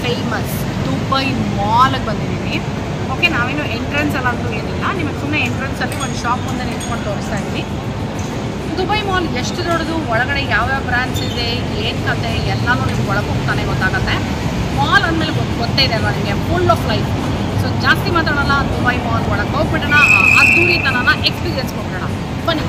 Famous Dubai ಮಾಲ್ಗೆ ಬಂದಿದ್ದೀವಿ. Okay, ನಾವೇನು entrance ಎಲ್ಲ ಅಂತೂ ಏನಿಲ್ಲ, ನಿಮಗೆ ಸುಮ್ಮನೆ ಎಂಟ್ರೆನ್ಸಲ್ಲಿ ಒಂದು ಶಾಪ್ ಮುಂದೆ ನಿಂತ್ಕೊಂಡು ತೋರಿಸ್ತಾ ಇದ್ವಿ. ದುಬೈ ಮಾಲ್ ಎಷ್ಟು ದೊಡ್ಡದು, ಒಳಗಡೆ ಯಾವ್ಯಾವ ಬ್ರ್ಯಾಂಡ್ಸ್ ಇದೆ, ಏನು ಕತೆ ಎಲ್ಲನೂ ನಿಮ್ಗೆ ಒಳಗೆ ಹೋಗ್ತಾನೆ ಗೊತ್ತಾಗುತ್ತೆ. ಮಾಲ್ ಅಂದಮೇಲೆ ಗೊತ್ತೇ ಇದೆ ಅಲ್ವಾ ನಿಮಗೆ, ಫುಲ್ ಆಫ್ ಲೈಫ್. ಸೊ ಜಾಸ್ತಿ ಮಾತಾಡೋಣ, ದುಬೈ ಮಾಲ್ ಒಳಗೆ ಹೋಗ್ಬಿಡೋಣ, ಅದ್ದೂರಿತನನ ಎಕ್ಸ್ಪೀರಿಯನ್ಸ್ ಕೊಡೋಣ ಬನ್ನಿ.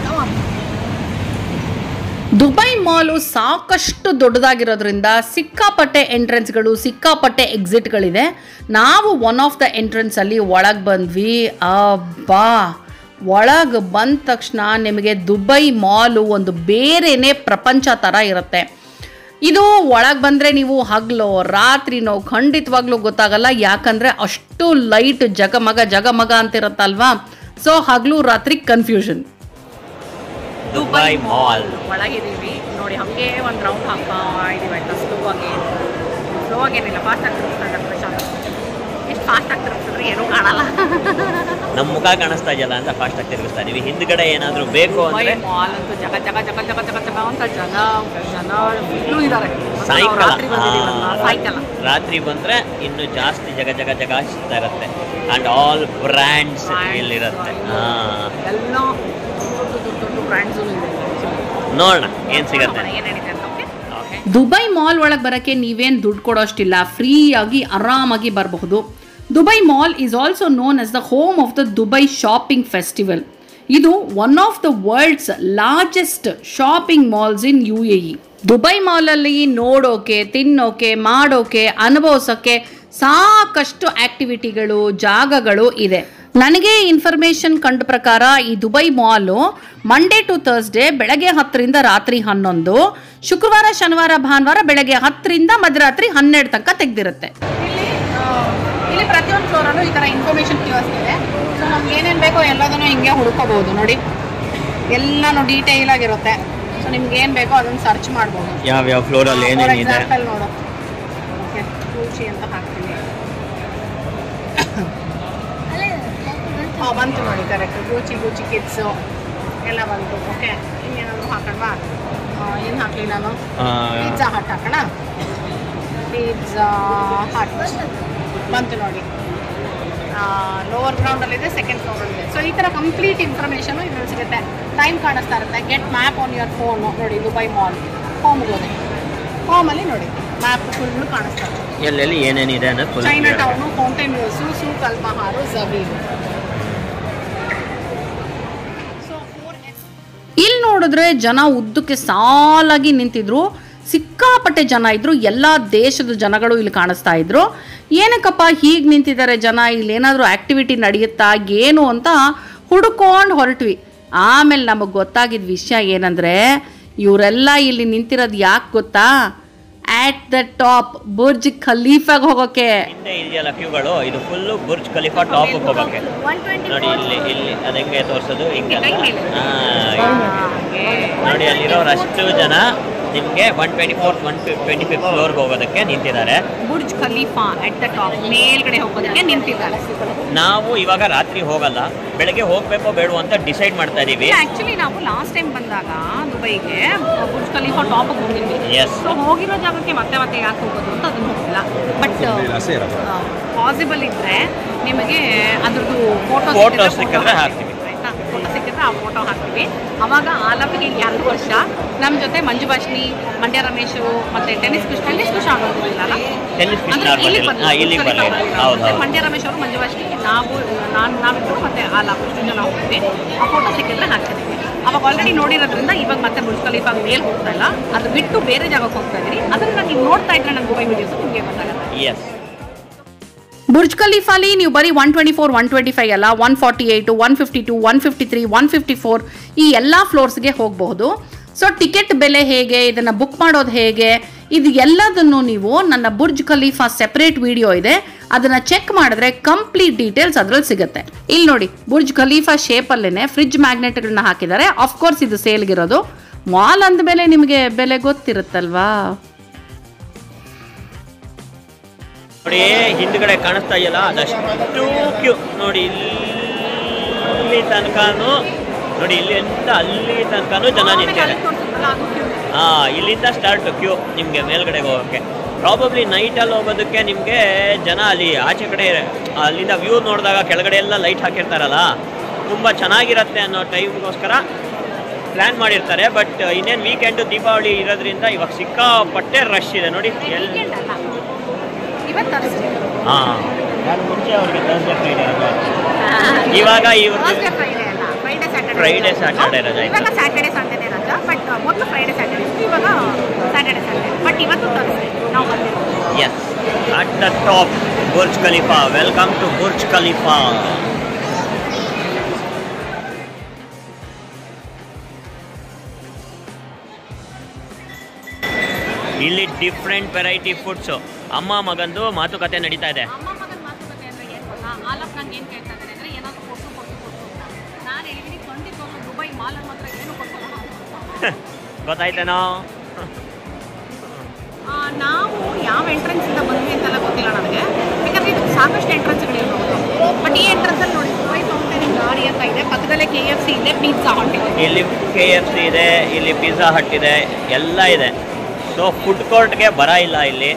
ದುಬೈ ಮಾಲು ಸಾಕಷ್ಟು ದೊಡ್ಡದಾಗಿರೋದ್ರಿಂದ ಸಿಕ್ಕಾಪಟ್ಟೆ ಎಂಟ್ರೆನ್ಸ್ಗಳು, ಸಿಕ್ಕಾಪಟ್ಟೆ ಎಕ್ಸಿಟ್ಗಳಿದೆ. ನಾವು ಒನ್ ಆಫ್ ದ ಎಂಟ್ರೆನ್ಸಲ್ಲಿ ಒಳಗೆ ಬಂದ್ವಿ. ಅಬ್ಬಾ, ಒಳಗೆ ಬಂದ ತಕ್ಷಣ ನಿಮಗೆ ದುಬೈ ಮಾಲು ಒಂದು ಬೇರೆಯೇ ಪ್ರಪಂಚ ಥರ ಇರುತ್ತೆ. ಇದು ಒಳಗೆ ಬಂದರೆ ನೀವು ಹಗಲೋ ರಾತ್ರಿನೋ ಖಂಡಿತವಾಗ್ಲೂ ಗೊತ್ತಾಗಲ್ಲ, ಯಾಕಂದರೆ ಅಷ್ಟು ಲೈಟ್ ಜಗಮಗ ಅಂತಿರುತ್ತಲ್ವಾ. ಸೊ ಹಗಲು ರಾತ್ರಿ ಕನ್ಫ್ಯೂಷನ್. ದುಬೈ ಮಾಲ್ ಒಳಗಿದ್ದೀವಿ ನೋಡಿ, ಹಾಗೆ ಒಂದು ರೌಂಡ್ ಹಾಕ್ತಾ ಇದ್ದೀವಿ ಆಯ್ತಾ. ಸ್ಲೋ ಆಗೇನಿಲ್ಲ, ಫಾಸ್ಟ್ ಆಗಿ ತಿರುಗಿಸ್ತಾರೆ. ಎಷ್ಟು ಫಾಸ್ಟ್ ಆಗಿ ತಿರುಗಿಸಿದ್ರೆ ಏನೂ ಕಾಣಲ್ಲ, ನಮ್ಮ ಮುಖ ಕಾಣಿಸ್ತಾ ಇದೆಯಲ್ಲ ಅಂತ ಫಾಸ್ಟ್ ಆಗಿ ತಿರುಗಿಸ್ತಾ ಇದೀವಿ. ಹಿಂದ್ಗಡೆ ಏನಾದರೂ ಬೇಕು ಅಂದರೆ ಮಾಲ್ ಅಂತೂ ಜಗ ಅಂತ ಜನ ಇಲ್ಲೂ ಇದ್ದಾರೆ. ಸಾಯಂಕಾಲ ರಾತ್ರಿ ಬಂದರೆ ಇನ್ನೂ ಜಾಸ್ತಿ ಜಗ ಸಿಗ್ತಾ ಇರುತ್ತೆ. ಆ್ಯಂಡ್ ಆಲ್ ಬ್ರ್ಯಾಂಡ್ಸ್ ಇಲ್ಲಿರುತ್ತೆ. ಎಲ್ಲ ದೊಡ್ಡ ಬ್ರ್ಯಾಂಡ್ಸು ಇದೆ. ನೋಡೋಣ ಏನು ಸಿಗುತ್ತೆ. ದುಬೈ ಮಾಲ್ ಒಳಗೆ ಬರೋಕ್ಕೆ ನೀವೇನು ದುಡ್ಡು ಕೊಡೋಷ್ಟಿಲ್ಲ, ಫ್ರೀಯಾಗಿ ಆರಾಮಾಗಿ ಬರಬಹುದು. Dubai mall is also known as the home of the Dubai shopping festival. ಇದು one of the world's largest shopping malls in UAE. Dubai ಮಾಲಲ್ಲಿ ನೋಡೋಕೆ, ತಿನ್ನೋಕೆ, ಮಾಡೋಕೆ, ಅನುಭವಿಸೋಕ್ಕೆ ಸಾಕಷ್ಟು ಆಕ್ಟಿವಿಟಿಗಳು, ಜಾಗಗಳು ಇದೆ. ನನಗೆ ಇನ್ಫಾರ್ಮೇಷನ್ ಕಂಡ ಪ್ರಕಾರ ಈ Dubai mall Monday to Thursday ಬೆಳಗ್ಗೆ 10ರಿಂದ ರಾತ್ರಿ 11, ಶುಕ್ರವಾರ ಶನಿವಾರ ಭಾನುವಾರ ಬೆಳಗ್ಗೆ 10ರಿಂದ ಮಧ್ಯರಾತ್ರಿ 12 ತನಕ ತೆಗೆದಿರುತ್ತೆ. ಇಲ್ಲಿ ಪ್ರತಿಯೊಂದು ಫ್ಲೋರಲ್ಲೂ ಈ ಥರ ಇನ್ಫಾರ್ಮೇಷನ್ ಕಿಯೋಸ್ಕ್ ಇದೆ. ಸೊ ನಮ್ಗೆ ಏನೇನು ಬೇಕೋ ಎಲ್ಲದನ್ನು ಹಿಂಗೆ ಹುಡುಕೋಬಹುದು ನೋಡಿ, ಎಲ್ಲನೂ ಡೀಟೇಲ್ ಆಗಿರುತ್ತೆ. ಸೊ ನಿಮ್ಗೆ ಏನು ಬೇಕೋ ಅದನ್ನು ಸರ್ಚ್ ಮಾಡ್ಬೋದು. ಯಾವ ಫ್ಲೋರಲ್ಲಿ ಏನೇನಿದೆ ನೋಡು. ಓಕೆ, ಗೂಚಿ ಅಂತ ಹಾಕ್ತೀನಿ. ಬಂತು ನೋಡಿ, ಕರೆಕ್ಟ್. ಗೂಚಿ ಕಿಡ್ಸು ಎಲ್ಲ ಬಂತು. ಓಕೆ, ಇನ್ನೇನಾದರೂ ಹಾಕೋಣವಾ? ಏನು ಹಾಕಲಿ ನಾನು? ಪಿಜ್ಜಾ ಹಟ್ ಹಾಕೋಣ. ಪಿಜ್ಜಾ ಹಟ್ ಬಂತು ನೋಡಿ. ಲೋವರ್ ಗ್ರೌಂಡಲ್ಲಿದೆ, ಸೆಕೆಂಡ್ ಫ್ಲೋರಲ್ಲಿದೆ. ಸೊ ಈ ಥರ ಕಂಪ್ಲೀಟ್ ಇನ್ಫಾರ್ಮೇಷನು ಇದರಲ್ಲಿ ಸಿಗುತ್ತೆ. ಟೈಮ್ ಕಾಣಿಸ್ತಾ ಇರುತ್ತೆ. Get map on your phone ನೋಡಿ. ದುಬೈ ಮಾಲ್ ಹೋಮ್ಗೆ ಹೋದೆ, ಹೋಮಲ್ಲಿ ನೋಡಿ ಮ್ಯಾಪ್ ಫುಲ್ಲು ಕಾಣಿಸ್ತಾ ಇರುತ್ತೆ. ಎಲ್ಲೆಲ್ಲಿ ಏನೇನಿದೆ ಅನ್ನೋದು. ಚೈನಾ ಟೌನು, ಫೌಂಟೈನ್ ವ್ಯೂಸು, ಸೂಕ್ ಅಲ್ ಬಹಾರು, ಝಬೀರು. ಇಲ್ಲಿ ನೋಡಿದ್ರೆ ಜನ ಉದ್ದಕ್ಕೆ ಸಾಲಾಗಿ ನಿಂತಿದ್ರು, ಸಿಕ್ಕಾಪಟ್ಟೆ ಜನ ಇದ್ರು. ಎಲ್ಲ ದೇಶದ ಜನಗಳು ಇಲ್ಲಿ ಕಾಣಿಸ್ತಾ ಇದ್ರು. ಏನಕ್ಕಪ್ಪ ಹೀಗೆ ನಿಂತಿದ್ದಾರೆ ಜನ, ಇಲ್ಲಿ ಏನಾದರೂ ಆ್ಯಕ್ಟಿವಿಟಿ ನಡೆಯುತ್ತಾ ಏನು ಅಂತ ಹುಡ್ಕೊಂಡು ಹೊರಟ್ವಿ. ಆಮೇಲೆ ನಮಗೆ ಗೊತ್ತಾಗಿದ್ದ ವಿಷಯ ಏನಂದರೆ, ಇವರೆಲ್ಲ ಇಲ್ಲಿ ನಿಂತಿರೋದು ಯಾಕೆ ಗೊತ್ತಾ? ಆಟ್ ದ ಟಾಪ್ ಬುರ್ಜ್ ಖಲೀಫಾಗೆ ಹೋಗೋಕೆ. ಹಿಂದೆ ಇದೆಯಲ್ಲ ಕ್ಯೂಗಳು, ಇದು ಫುಲ್ಲು ಬುರ್ಜ್ ಖಲೀಫಾ ಟಾಪ್ ಹೋಗೋಕೆ ನೋಡಿ. ಇಲ್ಲಿ ಅದಕ್ಕೆ ತೋರಿಸೋದು ಹಿಂಗೆಲ್ಲ ನೋಡಿ. ಅಲ್ಲಿರೋರು ಅಷ್ಟು ಜನ ನಿಮಗೆ 124th 125th ಫ್ಲೋರ್ಗೆ ಹೋಗೋದಕ್ಕೆ ನಿಂತಿದ್ದಾರೆ. Burj Khalifa at the top ಮೇಲ್ಗಡೆ ಹೋಗೋದಕ್ಕೆ ನಿಂತಿದ್ದಾರೆ. ನಾವು ಇವಾಗ ರಾತ್ರಿ ಹೋಗಲ್ಲ, ಬೆಳಗ್ಗೆ ಹೋಗ್ಬೇಕೋ ಬೇಡವೋ ಅಂತ ಡಿಸೈಡ್ ಮಾಡ್ತಾ ಇದೀವಿ. ಆಕ್ಚುಲಿ ನಾವು ಲಾಸ್ಟ್ ಟೈಮ್ ಬಂದಾಗ ದುಬೈಗೆ ಬುರ್ಜ್ ಖಲೀಫಾ ಟಾಪ್ ಹೋಗಿದ್ವಿ. ಸೊ ಹೋಗಿರೋ ಜಾಗಕ್ಕೆ ಮತ್ತೆ ಯಾಕೆ ಹೋಗೋದು ಅಂತ ಅದನ್ನ ಹೋಗಿಲ್ಲ. ಬಟ್ ಪಾಸಿಬಲ್ ಇದ್ರೆ ನಿಮಗೆ ಅದ್ರದ್ದು ಫೋಟೋ ಸಿಕ್ಕಿದ್ರೆ ಹಾಕ್ತೀವಿ. ಫೋಟೋ ಸಿಕ್ಕಿದ್ರೆ ಆ ಫೋಟೋ ಹಾಕ್ತೀವಿ. ಅವಾಗ ಆಲಪಿಗೆ 2 ವರ್ಷ ನಮ್ಮ ಜೊತೆ ಮಂಜು ಭಾಷಿಣಿ, ಮಂಡ್ಯ ರಮೇಶು ಮತ್ತೆ ಟೆನ್ನಿಸ್ ಖುಷಿ ಆಗೋದಿಲ್ಲ. ಮಂಡ್ಯ ರಮೇಶ್ ಅವರು, ಮಂಜು ಭಾಷಿಣಿ, ನಾವಿಬ್ಬರು ಮತ್ತೆ ಆಲಾಪ್ ಇಷ್ಟು ಜನ ಹೋಗ್ತೀವಿ. ಆ ಫೋಟೋ ಸಿಕ್ಕಿದ್ರೆ ಹಾಕ್ತಿದ್ದೀವಿ. ಅವಾಗ ಆಲ್ರೆಡಿ ನೋಡಿರೋದ್ರಿಂದ ಇವಾಗ ಮತ್ತೆ ಬುರ್ಜ್ ಖಲೀಫಾ ಮೇಲೆ ಹೋಗ್ತಾ ಇಲ್ಲ, ಅದು ಬಿಟ್ಟು ಬೇರೆ ಜಾಗಕ್ಕೆ ಹೋಗ್ತಾ ಇದ್ದೀವಿ. ಅದನ್ನ ನೀವು ನೋಡ್ತಾ ಇದ್ರೆ ನನ್ನ ದುಬೈ ವಿಡಿಯೋಸ್ ನಿಮಗೆ ಗೊತ್ತಾಗುತ್ತೆ. ಬುರ್ಜ್ ಖಲೀಫಾಲಿ ನೀವು ಬರೀ 124, 125 ಅಲ್ಲ, 148, 152, 153, 154 ಈ ಎಲ್ಲ ಫ್ಲೋರ್ಸ್ಗೆ ಹೋಗಬಹುದು. ಸೊ ಟಿಕೆಟ್ ಬೆಲೆ ಹೇಗೆ, ಇದನ್ನು ಬುಕ್ ಮಾಡೋದು ಹೇಗೆ, ಇದು ಎಲ್ಲದನ್ನು ನೀವು ನನ್ನ ಬುರ್ಜ್ ಖಲೀಫಾ ಸೆಪರೇಟ್ ವಿಡಿಯೋ ಇದೆ, ಅದನ್ನು ಚೆಕ್ ಮಾಡಿದ್ರೆ ಕಂಪ್ಲೀಟ್ ಡೀಟೇಲ್ಸ್ ಅದರಲ್ಲಿ ಸಿಗುತ್ತೆ. ಇಲ್ಲಿ ನೋಡಿ, ಬುರ್ಜ್ ಖಲೀಫಾ ಶೇಪಲ್ಲೇ ಫ್ರಿಡ್ಜ್ ಮ್ಯಾಗ್ನೆಟ್ಗಳನ್ನ ಹಾಕಿದ್ದಾರೆ. ಆಫ್ಕೋರ್ಸ್ ಇದು ಸೇಲ್ಗಿರೋದು. ಮಾಲ್ ಅಂದಮೇಲೆ ನಿಮಗೆ ಬೆಲೆ ಗೊತ್ತಿರುತ್ತಲ್ವಾ. ನೋಡಿ ಹಿಂದ್ಗಡೆ ಕಾಣಿಸ್ತಾ ಇದೆಯಲ್ಲ, ಅದಷ್ಟು ಕ್ಯೂ ನೋಡಿ. ಇಲ್ಲಿ ತನಕನೂ ನೋಡಿ, ಇಲ್ಲಿಂದ ಅಲ್ಲಿ ತನಕನೂ ಜನ ನಿಂತಿದ್ದಾರೆ. ಇಲ್ಲಿಂದ ಸ್ಟಾರ್ಟ್ ಕ್ಯೂ ನಿಮಗೆ ಮೇಲ್ಗಡೆಗೆ ಹೋಗೋಕ್ಕೆ. ಪ್ರಾಬಬ್ಲಿ ನೈಟಲ್ಲಿ ಹೋಗೋದಕ್ಕೆ ನಿಮಗೆ ಜನ ಅಲ್ಲಿ ಆಚೆ ಕಡೆ ಅಲ್ಲಿಂದ ವ್ಯೂ ನೋಡಿದಾಗ ಕೆಳಗಡೆ ಎಲ್ಲ ಲೈಟ್ ಹಾಕಿರ್ತಾರಲ್ಲ, ತುಂಬ ಚೆನ್ನಾಗಿರುತ್ತೆ ಅನ್ನೋ ಟೈಮ್ಗೋಸ್ಕರ ಪ್ಲ್ಯಾನ್ ಮಾಡಿರ್ತಾರೆ. ಬಟ್ ಇನ್ನೇನು ವೀಕೆಂಡು ದೀಪಾವಳಿ ಇರೋದ್ರಿಂದ ಇವಾಗ ಸಿಕ್ಕಾಪಟ್ಟೆ ರಶ್ ಇದೆ ನೋಡಿ. ಹಾಂ, ನಾನು ಮುಂಚೆ ಅವ್ರಿಗೆ ಥರ್ಸ್ಡೇ ಫ್ರೈಡೇ ರಜೆ, ಇವಾಗ ಫ್ರೈಡೇ ಸ್ಯಾಟರ್ಡೇ ರಜೆ. ಇವಾಗ ಸ್ಯಾಟರ್ಡೇ ಸಂಡೇ ರಜಾ, ಬಟ್ ಮೊದಲು ಫ್ರೈಡೇ ಸ್ಯಾಟರ್ಡೇ ಇತ್ತು, ಇವಾಗ ಸ್ಯಾಟರ್ಡೇ ಸಂಡೇ. ಬಟ್ ಇವತ್ತು ಥರ್ಸ್ಡೇ ನಾವು ಬಂದಿರೋದು. Yes, at the top Burj Khalifa. Welcome to Burj Khalifa. ಇಲ್ಲಿ ಡಿಫ್ರೆಂಟ್ ವೆರೈಟಿ ಫುಡ್ಸು. ಅಮ್ಮ ಮಗಂದು ಮಾತುಕತೆ ನಡೀತಾ ಇದೆ. ಗೊತ್ತಾಯ್ತೇನೋ? ನಾವು ಯಾವ ಎಂಟ್ರೆನ್ಸ್ ಇಂದ ಬಂದ್ವಿ ಅಂತೆಲ್ಲ ಗೊತ್ತಿಲ್ಲ ನನಗೆ, ಯಾಕಂದ್ರೆ ಇದು ಸಾಕಷ್ಟು ಎಂಟ್ರೆನ್ಸ್ಗಳಿರ್ಬೋದು. ಬಟ್ ಈ ಎಂಟ್ರೆನ್ಸಲ್ಲಿ ನೋಡಿ ದುಬೈ ಫೌಂಟೇನ್ ಗಾಡಿ ಅಂತ ಇದೆ, ಪಕ್ಕದಲ್ಲೇ KFC ಇದೆ, ಪಿಜ್ಜಾ ಹಟ್ ಇದೆ. ಇಲ್ಲಿ KFC ಇದೆ, ಇಲ್ಲಿ ಪಿಜ್ಜಾ ಹಟ್ ಇದೆ, ಎಲ್ಲ ಇದೆ. ಸೊ ಫುಡ್ ಕೋರ್ಟ್ಗೆ ಬರ ಇಲ್ಲ ಇಲ್ಲಿ.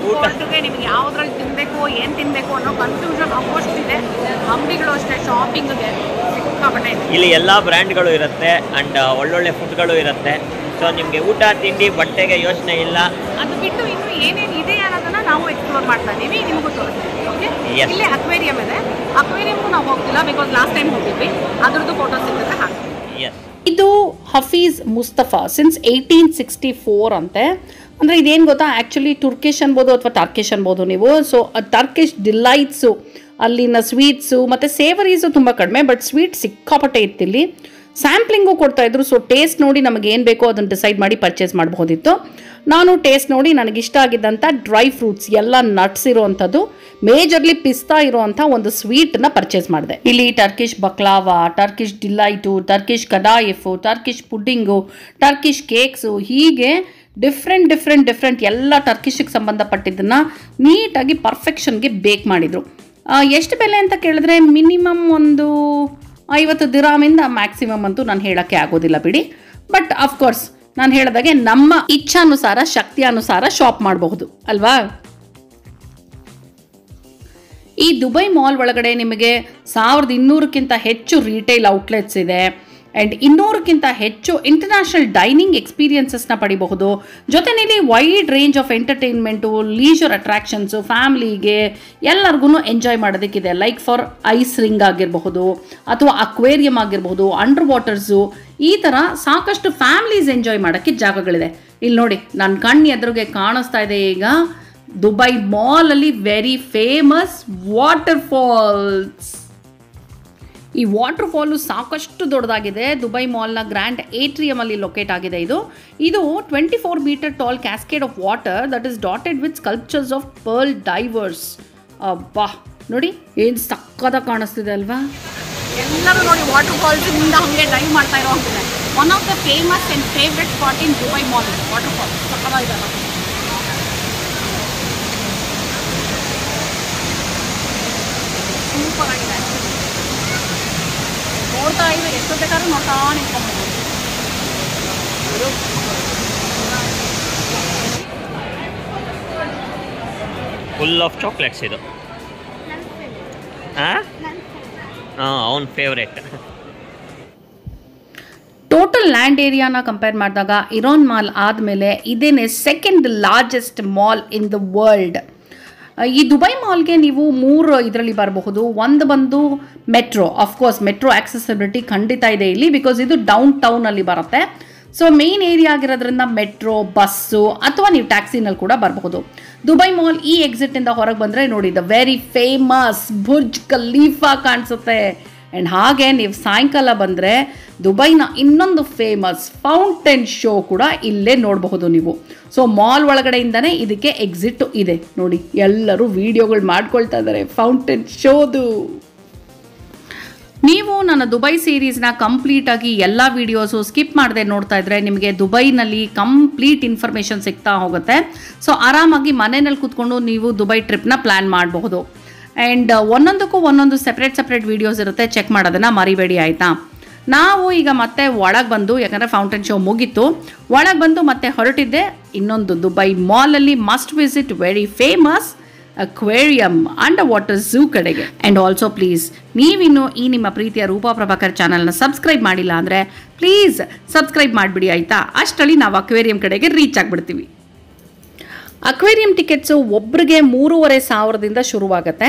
ಊಟಕ್ಕೆ ನಿಮ್ಗೆ ಯಾವುದ್ರಲ್ಲಿ ತಿನ್ನಬೇಕು, ಏನು ತಿನ್ನಬೇಕು ಅನ್ನೋ ಕನ್ಫ್ಯೂಷನ್ ಆಗೋಷ್ಟು ಇದೆ. ಅಂಗಡಿಗಳು ಅಷ್ಟೇ, ಶಾಪಿಂಗ್ಗೆ ಸಿಕ್ಕಾಪಟ್ಟೆ ಇದೆ. ಇಲ್ಲಿ ಎಲ್ಲ ಬ್ರ್ಯಾಂಡ್ಗಳು ಇರುತ್ತೆ ಆ್ಯಂಡ್ ಒಳ್ಳೊಳ್ಳೆ ಫುಡ್ಗಳು ಇರುತ್ತೆ. ಸೊ ನಿಮಗೆ ಊಟ ತಿಂಡಿ ಬಟ್ಟೆಗೆ ಯೋಚನೆ ಇಲ್ಲ. ಅದು ಬಿಟ್ಟು ಇನ್ನು ಏನೇನು ಇದೆ ಅನ್ನೋದನ್ನ ನಾವು ಎಕ್ಸ್ಪ್ಲೋರ್ ಮಾಡ್ತಾ ಇದ್ದೀವಿ, ನಿಮಗೂ ತೋರಿಸ್ತೀವಿ. ಓಕೆ, ಇಲ್ಲಿ ಅಕ್ವೇರಿಯಂ ಇದೆ. ಅಕ್ವೇರಿಯಂಗೂ ನಾವು ಹೋಗ್ತಿಲ್ಲ, ಬಿಕಾಸ್ ಲಾಸ್ಟ್ ಟೈಮ್ ಹೋಗಿದ್ವಿ, ಅದ್ರದ್ದು ಫೋಟೋಸ್ ಸಿಗುತ್ತೆ ಹಾಕ್ತೀವಿ. ಇದು ಹಫೀಜ್ ಮುಸ್ತಫಾ ಸಿನ್ಸ್ 1864 ಅಂತೆ. ಅಂದರೆ ಇದೇನು ಗೊತ್ತಾ, ಆ್ಯಕ್ಚುಲಿ ಟರ್ಕಿಶ್ ಅನ್ಬೋದು ಅಥವಾ ಟರ್ಕಿಶ್ ಅನ್ಬೋದು ನೀವು. ಸೊ ಟರ್ಕಿಶ್ ಡಿಲೈಟ್ಸು, ಅಲ್ಲಿನ ಸ್ವೀಟ್ಸು ಮತ್ತು ಸೇವರೀಸು ತುಂಬ ಕಡಿಮೆ, ಬಟ್ ಸ್ವೀಟ್ ಸಿಕ್ಕಾಪಟ್ಟೆ ಇತ್ತಿಲ್ಲಿ. ಸ್ಯಾಂಪ್ಲಿಂಗು ಕೊಡ್ತಾಯಿದ್ರು. ಸೊ ಟೇಸ್ಟ್ ನೋಡಿ ನಮಗೆ ಏನು ಬೇಕೋ ಅದನ್ನು ಡಿಸೈಡ್ ಮಾಡಿ ಪರ್ಚೇಸ್ ಮಾಡಬಹುದಿತ್ತು. ನಾನು ಟೇಸ್ಟ್ ನೋಡಿ ನನಗಿಷ್ಟ ಆಗಿದ್ದಂಥ ಡ್ರೈ ಫ್ರೂಟ್ಸ್ ಎಲ್ಲ ನಟ್ಸ್ ಇರೋವಂಥದ್ದು, ಮೇಜರ್ಲಿ ಪಿಸ್ತಾ ಇರೋವಂಥ ಒಂದು ಸ್ವೀಟನ್ನ ಪರ್ಚೇಸ್ ಮಾಡಿದೆ. ಇಲ್ಲಿ Turkish baklava, Turkish delight, Turkish kadayif, Turkish pudding, Turkish cakes, ಹೀಗೆ ಡಿಫ್ರೆಂಟ್ ಎಲ್ಲ ಟರ್ಕಿಶಿಗೆ ಸಂಬಂಧಪಟ್ಟಿದ್ದನ್ನು ನೀಟಾಗಿ ಪರ್ಫೆಕ್ಷನ್ಗೆ ಬೇಕ್ ಮಾಡಿದರು. ಎಷ್ಟು ಬೆಲೆ ಅಂತ ಕೇಳಿದ್ರೆ ಮಿನಿಮಮ್ ಒಂದು 50 ದಿರಾಮಿಂದ ಮ್ಯಾಕ್ಸಿಮಮ್ ಅಂತೂ ನಾನು ಹೇಳೋಕ್ಕೆ ಆಗೋದಿಲ್ಲ ಬಿಡಿ. ಬಟ್ ಅಫ್ಕೋರ್ಸ್ ನಾನು ಹೇಳಿದಾಗೆ ನಮ್ಮ ಇಚ್ಛಾನುಸಾರ ಶಕ್ತಿಯಾನುಸಾರ ಶಾಪ್ ಮಾಡಬಹುದು ಅಲ್ವಾ. ಈ ದುಬೈ ಮಾಲ್ ಒಳಗಡೆ ನಿಮಗೆ 1200ಕ್ಕಿಂತ ಹೆಚ್ಚು ರಿಟೇಲ್ ಔಟ್ಲೆಟ್ಸ್ ಇದೆ ಆ್ಯಂಡ್ 200ಕ್ಕಿಂತ ಹೆಚ್ಚು ಇಂಟರ್ನ್ಯಾಷನಲ್ ಡೈನಿಂಗ್ ಎಕ್ಸ್ಪೀರಿಯನ್ಸಸ್ನ ಪಡಿಬಹುದು. ಜೊತೆಯಲ್ಲಿ wide range of entertainment, leisure attractions, ಫ್ಯಾಮ್ಲಿಗೆ ಎಲ್ಲರಿಗೂ ಎಂಜಾಯ್ ಮಾಡೋದಕ್ಕಿದೆ. ಲೈಕ್ ಫಾರ್ ಐಸ್ ರಿಂಗ್ ಆಗಿರಬಹುದು ಅಥವಾ ಅಕ್ವೇರಿಯಂ ಆಗಿರಬಹುದು, ಅಂಡರ್ ವಾಟರ್ಸು, ಈ ಥರ ಸಾಕಷ್ಟು ಫ್ಯಾಮ್ಲೀಸ್ ಎಂಜಾಯ್ ಮಾಡೋಕ್ಕೆ ಜಾಗಗಳಿದೆ. ಇಲ್ಲಿ ನೋಡಿ ನನ್ನ ಕಣ್ಣು ಎದುರಿಗೆ ಕಾಣಿಸ್ತಾ ಇದೆ ಈಗ ದುಬೈ ಮಾಲಲ್ಲಿ ವೆರಿ ಫೇಮಸ್ ವಾಟರ್ ಫಾಲ್ಸ್. ಈ ವಾಟರ್ ಫಾಲು ಸಾಕಷ್ಟು ದೊಡ್ಡದಾಗಿದೆ. ದುಬೈ ಮಾಲ್ನ ಗ್ರ್ಯಾಂಡ್ ಏಟ್ರಿಯಮ್ ಅಲ್ಲಿ ಲೊಕೇಟ್ ಆಗಿದೆ. ಇದು 24 metre tall cascade of water that is dotted with sculptures of pearl divers. ಅಬ್ಬಾ ನೋಡಿ ಏನು ಸಕ್ಕದ ಕಾಣಿಸ್ತಿದೆ ಅಲ್ವಾ. ಎಲ್ಲರೂ ನೋಡಿ ವಾಟರ್ ಫಾಲ್ಸ್ ಇಂದ ಹಂಗೆ ಡೈವ್ ಮಾಡ್ತಾ ಇರೋ ಹಾಗಿದೆ. One of the famous and favourite spot in Dubai mall waterfall. ಸಕ್ಕದಾಗಿದೆ, ಸೂಪರ್ ಆಗಿದೆ. ನೋಡ್ತಾ ಇದ್ರೆ ಎಷ್ಟು ಬೇಕಾದ್ರೂ ನೋಡ್ತಾ ನಿಂತ್ಕೊಂಡ್ಬೋದು. ಫುಲ್ ಆಫ್ ಚಾಕ್ಲೇಟ್ಸ್ ಇದು. ಅವನ್ ಫೇವ್ರೇಟ್. ಟೋಟಲ್ ಲ್ಯಾಂಡ್ ಏರಿಯಾನ ಕಂಪೇರ್ ಮಾಡಿದಾಗ ಇರಾನ್ ಮಾಲ್ ಆದಮೇಲೆ ಇದೇನೆ second largest mall in the world. ಈ ದುಬೈ ಮಾಲ್ಗೆ ನೀವು 3 ಇದರಲ್ಲಿ ಬರಬಹುದು. ಒಂದು ಬಂದು ಮೆಟ್ರೋ, ಅಫ್ಕೋರ್ಸ್ ಮೆಟ್ರೋ ಆಕ್ಸೆಸಿಬಿಲಿಟಿ ಖಂಡಿತ ಇದೆ ಇಲ್ಲಿ, ಬಿಕಾಸ್ ಇದು ಡೌನ್ ಟೌನಲ್ಲಿ ಬರುತ್ತೆ. ಸೊ ಮೇನ್ ಏರಿಯಾ ಆಗಿರೋದ್ರಿಂದ ಮೆಟ್ರೋ, ಬಸ್ಸು ಅಥವಾ ನೀವು ಟ್ಯಾಕ್ಸಿನಲ್ಲಿ ಕೂಡ ಬರಬಹುದು. ದುಬೈ ಮಾಲ್ ಈ ಎಕ್ಸಿಟಿಂದ ಹೊರಗೆ ಬಂದರೆ ನೋಡಿ the very famous Burj Khalifa ಕಾಣಿಸುತ್ತೆ. ಆ್ಯಂಡ್ ಹಾಗೆ ನೀವು ಸಾಯಂಕಾಲ ಬಂದರೆ ದುಬೈನ ಇನ್ನೊಂದು ಫೇಮಸ್ ಫೌಂಟೇನ್ ಶೋ ಕೂಡ ಇಲ್ಲೇ ನೋಡಬಹುದು ನೀವು. ಸೊ ಮಾಲ್ ಒಳಗಡೆಯಿಂದನೇ ಇದಕ್ಕೆ ಎಕ್ಸಿಟ್ ಇದೆ ನೋಡಿ. ಎಲ್ಲರೂ ವಿಡಿಯೋಗಳು ಮಾಡ್ಕೊಳ್ತಾ ಇದ್ದಾರೆ ಫೌಂಟೇನ್ ಶೋದು. ನೀವು ನನ್ನ ದುಬೈ ಸೀರೀಸ್ನ ಕಂಪ್ಲೀಟಾಗಿ ಎಲ್ಲ ವೀಡಿಯೋಸು ಸ್ಕಿಪ್ ಮಾಡದೆ ನೋಡ್ತಾ ಇದ್ರೆ ನಿಮಗೆ ದುಬೈನಲ್ಲಿ ಕಂಪ್ಲೀಟ್ ಇನ್ಫಾರ್ಮೇಷನ್ ಸಿಗ್ತಾ ಹೋಗುತ್ತೆ. ಸೊ ಆರಾಮಾಗಿ ಮನೆಯಲ್ಲಿ ಕೂತ್ಕೊಂಡು ನೀವು ದುಬೈ ಟ್ರಿಪ್ನ ಪ್ಲ್ಯಾನ್ ಮಾಡಬಹುದು. ಆ್ಯಂಡ್ ಒಂದೊಂದಕ್ಕೂ ಒಂದೊಂದು ಸೆಪ್ರೇಟ್ ವೀಡಿಯೋಸ್ ಇರುತ್ತೆ, ಚೆಕ್ ಮಾಡೋದನ್ನು ಮರಿಬೇಡಿ ಆಯಿತಾ. ನಾವು ಈಗ ಮತ್ತೆ ಒಳಗೆ ಬಂದು, ಯಾಕಂದರೆ ಫೌಂಟೇನ್ ಶೋ ಮುಗೀತು, ಒಳಗೆ ಬಂದು ಮತ್ತೆ ಹೊರಟಿದ್ದೆ ಇನ್ನೊಂದು ದುಬೈ ಮಾಲಲ್ಲಿ must visit very famous aquarium underwater zoo ಕಡೆಗೆ. ಆ್ಯಂಡ್ ಆಲ್ಸೋ ಪ್ಲೀಸ್ ನೀವಿನ್ನು ಈ ನಿಮ್ಮ ಪ್ರೀತಿಯ ರೂಪಾ ಪ್ರಭಾಕರ್ ಚಾನಲ್ನ ಸಬ್ಸ್ಕ್ರೈಬ್ ಮಾಡಿಲ್ಲ ಅಂದರೆ ಪ್ಲೀಸ್ ಸಬ್ಸ್ಕ್ರೈಬ್ ಮಾಡಿಬಿಡಿ ಆಯಿತಾ. ಅಷ್ಟರಲ್ಲಿ ನಾವು ಅಕ್ವೇರಿಯಂ ಕಡೆಗೆ ರೀಚ್ ಆಗಿಬಿಡ್ತೀವಿ. ಅಕ್ವೇರಿಯಂ ಟಿಕೆಟ್ಸು ಒಬ್ಬರಿಗೆ 3,500 ಶುರುವಾಗುತ್ತೆ.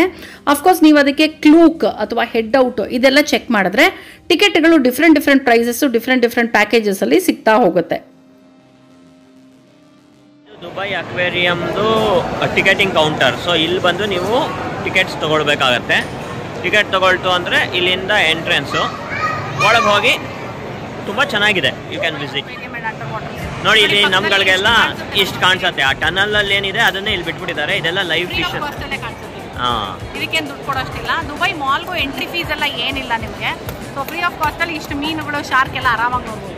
ಅಫ್ಕೋರ್ಸ್ ನೀವು ಅದಕ್ಕೆ ಕ್ಲೂಕ್ ಅಥವಾ ಹೆಡ್ ಔಟ್ ಇದೆಲ್ಲ ಚೆಕ್ ಮಾಡಿದ್ರೆ ಟಿಕೆಟ್ಗಳು ಡಿಫ್ರೆಂಟ್ ಪ್ರೈಸಸ್ಸು ಡಿಫ್ರೆಂಟ್ ಪ್ಯಾಕೇಜಸಲ್ಲಿ ಸಿಗ್ತಾ ಹೋಗುತ್ತೆ. ದುಬೈ ಅಕ್ವೇರಿಯಮ್ದು ಟಿಕೆಟಿಂಗ್ ಕೌಂಟರ್. ಸೊ ಇಲ್ಲಿ ಬಂದು ನೀವು ಟಿಕೆಟ್ಸ್ ತೊಗೊಳ್ಬೇಕಾಗತ್ತೆ. ಟಿಕೆಟ್ ತೊಗೊಳ್ತು ಅಂದರೆ ಇಲ್ಲಿಂದ ಎಂಟ್ರೆನ್ಸು ಒಳಗೆ ಹೋಗಿ ತುಂಬ ಚೆನ್ನಾಗಿದೆ. You can visit. ನೋಡಿ ಇಲ್ಲಿ ನಮ್ಗಳಿಗೆಲ್ಲ ಇಷ್ಟು ಕಾಣಿಸುತ್ತೆ. ಆ ಟನಲಲ್ಲಿ ಏನಿದೆ ಅದನ್ನೇ ಇಲ್ಲಿ ಬಿಟ್ಬಿಟ್ಟಿದ್ದಾರೆ. ಇದೆಲ್ಲ ಲೈವ್ ಫಿಶ್. ಹಾಂ, ಇದಕ್ಕೇನು ದುಡ್ಡು ಕೊಡೋಷ್ಟಿಲ್ಲ. ದುಬೈ ಮಾಲ್ಗೂ ಎಂಟ್ರಿ ಫೀಸ್ ಎಲ್ಲ ಏನಿಲ್ಲ ನಿಮಗೆ. ಸೊ ಫ್ರೀ ಆಫ್ ಕಾಸ್ಟಲ್ಲಿ ಇಷ್ಟು ಮೀನುಗಳು ಶಾರ್ಕ್ ಎಲ್ಲ ಆರಾಮಾಗಿ ನೋಡ್ಬೋದು.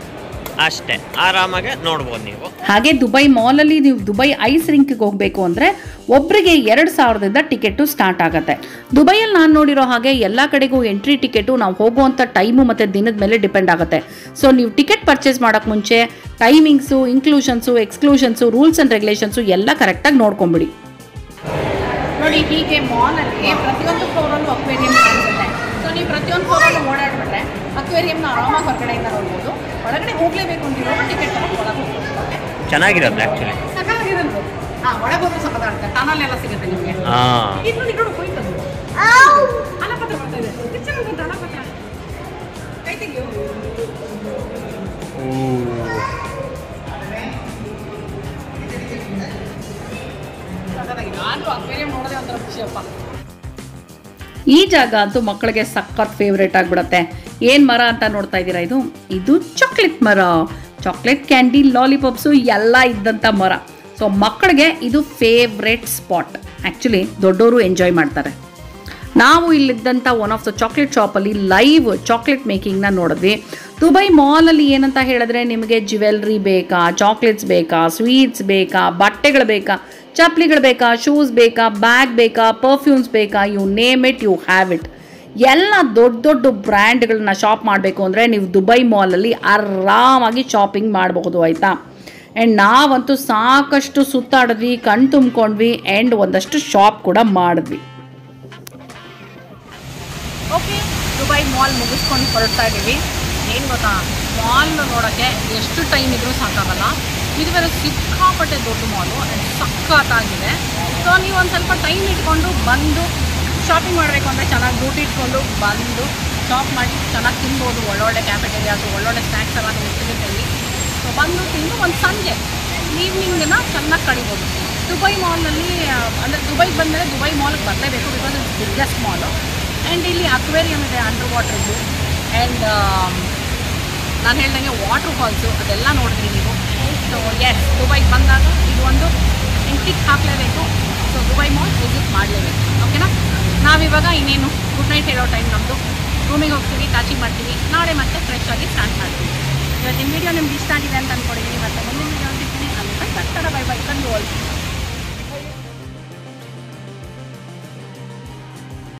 ಅಷ್ಟೇ, ಆರಾಮಾಗಿ ನೋಡ್ಬೋದು ನೀವು. ಹಾಗೆ ದುಬೈ ಮಾಲಲ್ಲಿ ನೀವು ದುಬೈ ಐಸ್ ರಿಂಕ್ಗೆ ಹೋಗಬೇಕು ಅಂದರೆ ಒಬ್ಬರಿಗೆ 2,000ದಿಂದ ಟಿಕೆಟು ಸ್ಟಾರ್ಟ್ ಆಗುತ್ತೆ. ದುಬೈಯಲ್ಲಿ ನಾನು ನೋಡಿರೋ ಹಾಗೆ ಎಲ್ಲ ಕಡೆಗೂ ಎಂಟ್ರಿ ಟಿಕೆಟು ನಾವು ಹೋಗುವಂಥ ಟೈಮು ಮತ್ತು ದಿನದ ಮೇಲೆ ಡಿಪೆಂಡ್ ಆಗುತ್ತೆ. ಸೊ ನೀವು ಟಿಕೆಟ್ ಪರ್ಚೇಸ್ ಮಾಡೋಕ್ಕೆ ಮುಂಚೆ ಟೈಮಿಂಗ್ಸು, ಇನ್ಕ್ಲೂಷನ್ಸು, ಎಕ್ಸ್ಕ್ಲೂಷನ್ಸು, ರೂಲ್ಸ್ ಆ್ಯಂಡ್ ರೆಗ್ಯುಲೇಷನ್ಸು ಎಲ್ಲ ಕರೆಕ್ಟಾಗಿ ನೋಡ್ಕೊಂಬಿಡಿ. ನೋಡಿ, ಹೀಗೆ ಮಾಲಲ್ಲಿ ಪ್ರತಿಯೊಂದು ಫ್ಲೋರಲ್ಲೂ ಅಕ್ವೇರಿಯಂ ಕಾಣಿಸುತ್ತೆ. ಸೊ ನೀವು ಪ್ರತಿಯೊಂದು ಫ್ಲೋರಲ್ಲೂ ಓಡಾಡ್ಬಿಟ್ರೆ ಅಕ್ವೇರಿಯಂನ ಆರಾಮಾಗಿ ಹೊರಗಡೆಯಿಂದ ನೋಡ್ಬೋದು. ಒಳಗಡೆ ಹೋಗಲೇಬೇಕು ಅಂತಿರೋ ಟಿಕೆಟ್ ತಗೊಂಡು ಒಳಗೆ ಹೋಗ್ಬೋದು. ಚೆನ್ನಾಗಿರುತ್ತೆ ಆ್ಯಕ್ಚುಲಿ. ಸಕಾಗಿರೋದು. ಹಾಂ, ಒಳಗೆ ಹೋದ್ರೆ ಸಕದಾಗುತ್ತೆ. ಟನಲ್ ಎಲ್ಲ ಸಿಗುತ್ತೆ ನಿಮಗೆ. ಹಾಂ, ಇದು ಹೋಯ್ತದು ಅಲಪತ್ರ ಬರ್ತಾ ಇದೆ. ಅಲಪತ್ರ ಕೈ ತೆಗಿಯೋ. ನಾನು ಅಕ್ವೇರಿಯಂ ನೋಡೋದೇ ಒಂಥರ ಖುಷಿಯಪ್ಪ. ಈ ಜಾಗ ಅಂತೂ ಮಕ್ಕಳಿಗೆ ಸಖತ್ ಫೇವ್ರೇಟ್ ಆಗಿಬಿಡುತ್ತೆ. ಏನು ಮರ ಅಂತ ನೋಡ್ತಾ ಇದ್ದೀರಾ? ಇದು ಚಾಕ್ಲೇಟ್ ಮರ. ಚಾಕ್ಲೇಟ್ ಕ್ಯಾಂಡಿ, ಲಾಲಿಪಾಪ್ಸು ಎಲ್ಲ ಇದ್ದಂಥ ಮರ. ಸೊ ಮಕ್ಕಳಿಗೆ ಇದು ಫೇವ್ರೇಟ್ ಸ್ಪಾಟ್. ಆ್ಯಕ್ಚುಲಿ ದೊಡ್ಡವರು ಎಂಜಾಯ್ ಮಾಡ್ತಾರೆ. ನಾವು ಇಲ್ಲಿದ್ದಂಥ ಒನ್ ಆಫ್ ದ ಚಾಕ್ಲೇಟ್ ಶಾಪಲ್ಲಿ ಲೈವ್ ಚಾಕ್ಲೇಟ್ ಮೇಕಿಂಗ್ನ ನೋಡಿದ್ವಿ. ದುಬೈ ಮಾಲಲ್ಲಿ ಏನಂತ ಹೇಳಿದ್ರೆ ನಿಮಗೆ ಜ್ಯುವೆಲ್ರಿ ಬೇಕಾ, ಚಾಕ್ಲೇಟ್ಸ್ ಬೇಕಾ, ಸ್ವೀಟ್ಸ್ ಬೇಕಾ, ಬಟ್ಟೆಗಳು ಬೇಕಾ, ಚಪ್ಪಲಿಗಳು ಬೇಕಾ, ಶೂಸ್ ಬೇಕಾ, ಬ್ಯಾಗ್ ಬೇಕಾ, ಪರ್ಫ್ಯೂಮ್ಸ್ ಬೇಕಾ, you name it, you have it. ಎಲ್ಲ ದೊಡ್ಡ ಬ್ರ್ಯಾಂಡ್ಗಳನ್ನ ಶಾಪ್ ಮಾಡಬೇಕು ಅಂದರೆ ನೀವು ದುಬೈ ಮಾಲಲ್ಲಿ ಆರಾಮಾಗಿ ಶಾಪಿಂಗ್ ಮಾಡಬಹುದು ಆಯಿತಾ. ಆ್ಯಂಡ್ ನಾವಂತೂ ಸಾಕಷ್ಟು ಸುತ್ತಾಡಿದ್ವಿ, ಕಣ್ ತುಂಬ್ಕೊಂಡ್ವಿ, ಆ್ಯಂಡ್ ಒಂದಷ್ಟು ಶಾಪ್ ಕೂಡ ಮಾಡಿದ್ವಿ. ಓಕೆ, ದುಬೈ ಮಾಲ್ ಮುಗಿಸ್ಕೊಂಡು ಹೊರಡ್ತಾ ಇದ್ದೀವಿ. ಏನು ಗೊತ್ತಾ, ಮಾಲ್ ನೋಡೋಕ್ಕೆ ಎಷ್ಟು ಟೈಮ್ ಇದ್ರೂ ಸಾಕಾಗಲ್ಲ. ಇದು ಬೇರೆ ಸಿಕ್ಕಾಪಟ್ಟೆ ದೊಡ್ಡ ಮಾಲು ಆ್ಯಂಡ್ ಸಖತ್ತಾಗಿದೆ. ಸೊ ನೀವು ಒಂದು ಸ್ವಲ್ಪ ಟೈಮ್ ಇಟ್ಕೊಂಡು ಬಂದು ಶಾಪಿಂಗ್ ಮಾಡಬೇಕು ಅಂದರೆ ಚೆನ್ನಾಗಿ ದುಡ್ಡು ಇಟ್ಕೊಂಡು ಬಂದು ಶಾಪ್ ಮಾಡಿ ಚೆನ್ನಾಗಿ ತಿನ್ಬೋದು. ಒಳ್ಳೊಳ್ಳೆ ಕ್ಯಾಫೆಟೇರಿಯಾಸು, ಒಳ್ಳೊಳ್ಳೆ ಸ್ನ್ಯಾಕ್ಸ್ ಎಲ್ಲ ಸಿಗುತ್ತೆ ಇಲ್ಲಿ. ಸೊ ಬಂದು ತಿಂದು ಒಂದು ಸಂಜೆ ಈವ್ನಿಂಗನ್ನ ಚೆನ್ನಾಗಿ ಕಳಿಬೋದು. ದುಬೈ ಮಾಲ್ನಲ್ಲಿ ಅಂದರೆ ದುಬೈಗೆ ಬಂದಮೇಲೆ ದುಬೈ ಮಾಲ್ಗೆ ಬರಲೇಬೇಕು, because it's biggest mall. And ಇಲ್ಲಿ ಅಕ್ವೇರಿಯಂ ಇದೆ, ಅಂಡರ್ ವಾಟರ್ದು. ಆ್ಯಂಡ್ ನಾನು ಹೇಳ್ದಂಗೆ ವಾಟರ್ ಫಾಲ್ಸು ಅದೆಲ್ಲ ನೋಡಿದ್ರಿ ನೀವು. ಸೊ ಎಸ್, ದುಬೈಗೆ ಬಂದಾಗ ಇದು ಒಂದು ಟಿಕ್ ಹಾಕಲೇಬೇಕು. ಸೊ ದುಬೈ ಮಾಲ್ ವಿಸಿಟ್ ಮಾಡಲೇಬೇಕು. ಓಕೆನಾ? ನಾವಿವಾಗ ಇನ್ನೇನು ಗುಡ್ ನೈಟ್ ಹೇಳೋ ಟೈಮ್ ನಮ್ಮದು. ರೂಮಿಗೆ ಹೋಗ್ತೀವಿ, ಚಾಚಿಂಗ್ ಮಾಡ್ತೀವಿ, ನಾಳೆ ಮತ್ತೆ ಫ್ರೆಶ್ ಆಗಿ ಸ್ಟಾರ್ಟ್ ಮಾಡ್ತೀವಿ. ಇವತ್ತಿನ ವೀಡಿಯೋ ನಿಮ್ಗೆ ಇಷ್ಟ ಆಗಿದೆ ಅಂತ ಅಂದ್ಕೊಂಡಿದ್ದೀನಿ. ಮತ್ತೆ ಮುಂದಿನ ವೀಡಿಯೋ ಸಿಗ್ತೀನಿ. ಅಲ್ಲಿ ಬೈ ಬೈ. ಕಂಡು